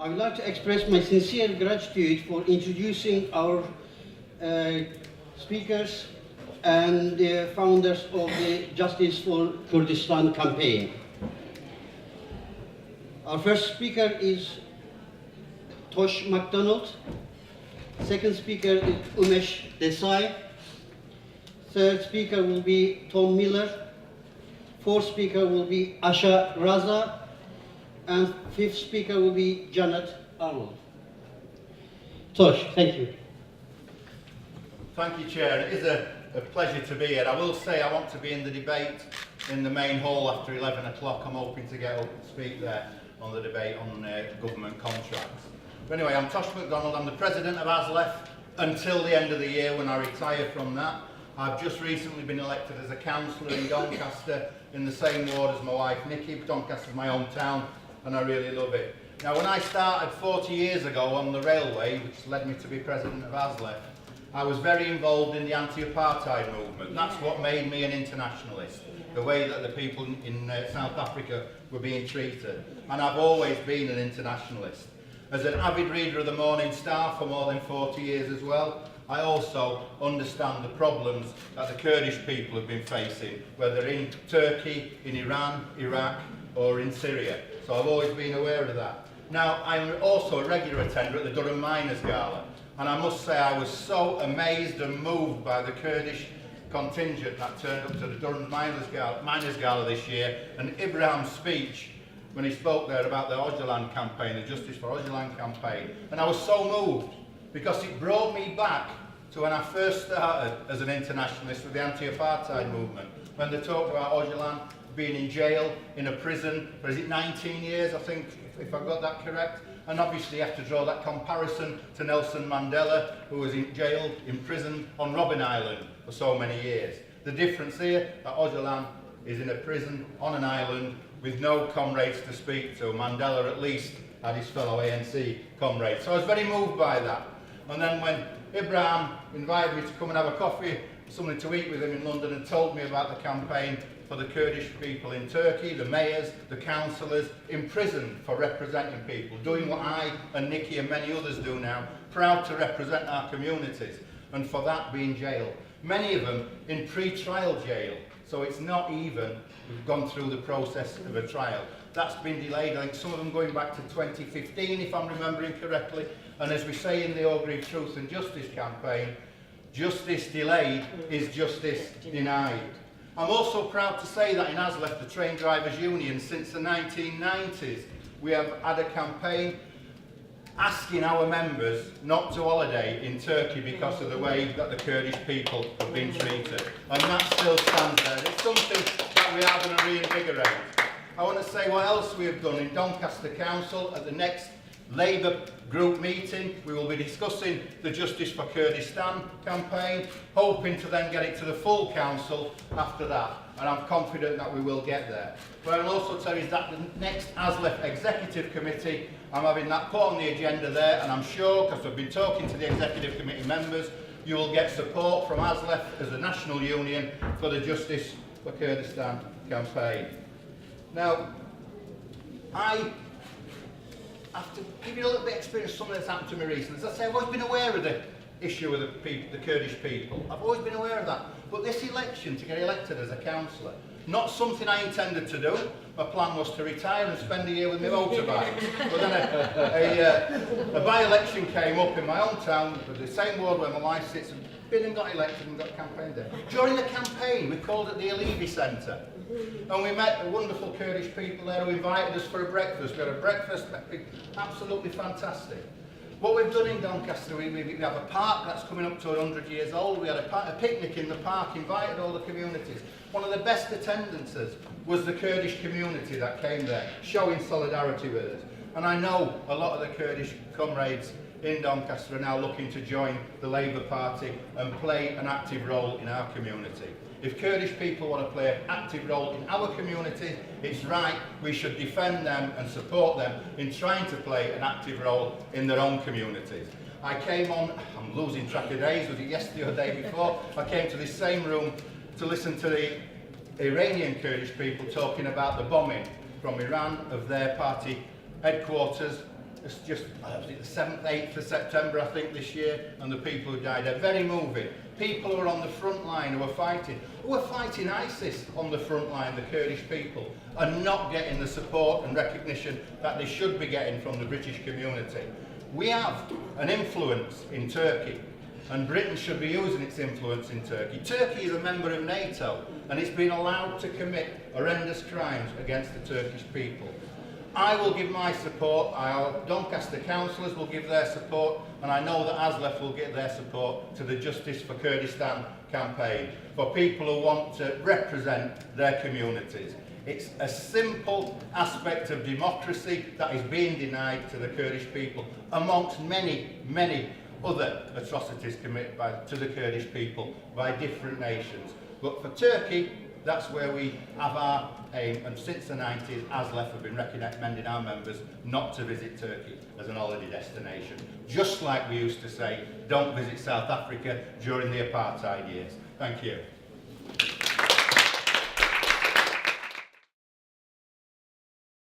I would like to express my sincere gratitude for introducing our speakers and the founders of the Justice for Kurdistan campaign. Our first speaker is Tosh McDonald. Second speaker is Umesh Desai. Third speaker will be Tom Miller. Fourth speaker will be Asha Raza. And fifth speaker will be Janet Arnold. Tosh, thank you. Thank you, Chair. It is a pleasure to be here. I will say I want to be in the debate in the main hall after 11 o'clock. I'm hoping to get up and speak there on the debate on government contracts. But anyway, I'm Tosh McDonald. I'm the president of ASLEF until the end of the year when I retire from that. I've just recently been elected as a councillor in Doncaster in the same ward as my wife Nikki. Doncaster is my hometown and I really love it. Now, when I started 40 years ago on the railway, which led me to be president of ASLEF, I was very involved in the anti-apartheid movement. That's what made me an internationalist, the way that the people in South Africa were being treated. And I've always been an internationalist. As an avid reader of the Morning Star for more than 40 years as well, I also understand the problems that the Kurdish people have been facing, whether in Turkey, in Iran, Iraq, or in Syria. So I've always been aware of that. Now, I'm also a regular attender at the Durham Miners Gala, and I must say I was so amazed and moved by the Kurdish contingent that turned up to the Durham Miners Gala this year, and Ibrahim's speech when he spoke there about the Öcalan campaign, the Justice for Öcalan campaign. And I was so moved because it brought me back to when I first started as an internationalist with the anti-apartheid movement, when they talked about Öcalan being in jail, in a prison, for is it 19 years, I think, if I got that correct? And obviously you have to draw that comparison to Nelson Mandela, who was in jail, in prison on Robben Island for so many years. The difference here, that Öcalan is in a prison on an island with no comrades to speak to. Mandela at least had his fellow ANC comrades. So I was very moved by that. And then when Ibrahim invited me to come and have a coffee, something to eat with him in London, and told me about the campaign for the Kurdish people in Turkey, the mayors, the councillors, in prison for representing people, doing what I and Nikki and many others do now, proud to represent our communities, and for that being jailed. Many of them in pre-trial jail, so it's not even, we've gone through the process of a trial. That's been delayed, I think some of them going back to 2015 if I'm remembering correctly, and as we say in the Orgreave Truth and Justice campaign, justice delayed is justice denied. I'm also proud to say that in ASLEF, the Train Drivers Union, since the 1990s, we have had a campaign asking our members not to holiday in Turkey because of the way that the Kurdish people have been treated. And that still stands there. It's something that we are going to reinvigorate. I want to say what else we have done in Doncaster Council. At the next Labour group meeting, we will be discussing the Justice for Kurdistan campaign, hoping to then get it to the full council after that, and I'm confident that we will get there. But I'll also tell you that the next ASLEF Executive Committee, I'm having that put on the agenda there, and I'm sure, because I've been talking to the Executive Committee members, you will get support from ASLEF as a national union for the Justice for Kurdistan campaign. Now, I have to give you a little bit of experience of something that's happened to me recently. As I say, I've always been aware of the issue of the Kurdish people. I've always been aware of that. But this election, to get elected as a councillor, not something I intended to do. My plan was to retire and spend a year with my motorbike. But then a by-election came up in my own town, the same ward where my wife sits, and been and got elected and got campaigned there. During the campaign, we called it the Alevi Centre. And we met the wonderful Kurdish people there who invited us for a breakfast. We had a breakfast, absolutely fantastic. What we've done in Doncaster, we have a park that's coming up to 100 years old. We had a picnic in the park, invited all the communities. One of the best attendances was the Kurdish community that came there, showing solidarity with us. And I know a lot of the Kurdish comrades in Doncaster are now looking to join the Labour Party and play an active role in our community. If Kurdish people want to play an active role in our community, it's right we should defend them and support them in trying to play an active role in their own communities. I came on, I'm losing track of days, was it yesterday or the day before? I came to this same room to listen to the Iranian Kurdish people talking about the bombing from Iran of their party headquarters It's just was it the 7th, 8th of September, I think, this year, and the people who died are very moving. People who are on the front line who are fighting ISIS on the front line, the Kurdish people, are not getting the support and recognition that they should be getting from the British community. We have an influence in Turkey, and Britain should be using its influence in Turkey. Turkey is a member of NATO, and it's been allowed to commit horrendous crimes against the Turkish people. I will give my support, our Doncaster councillors will give their support, and I know that ASLEF will give their support to the Justice for Kurdistan campaign, for people who want to represent their communities. It's a simple aspect of democracy that is being denied to the Kurdish people, amongst many, many other atrocities committed to the Kurdish people by different nations. But for Turkey, that's where we have our aim, and since the 90s, ASLEF have been recommending our members not to visit Turkey as an holiday destination, just like we used to say, don't visit South Africa during the apartheid years. Thank you.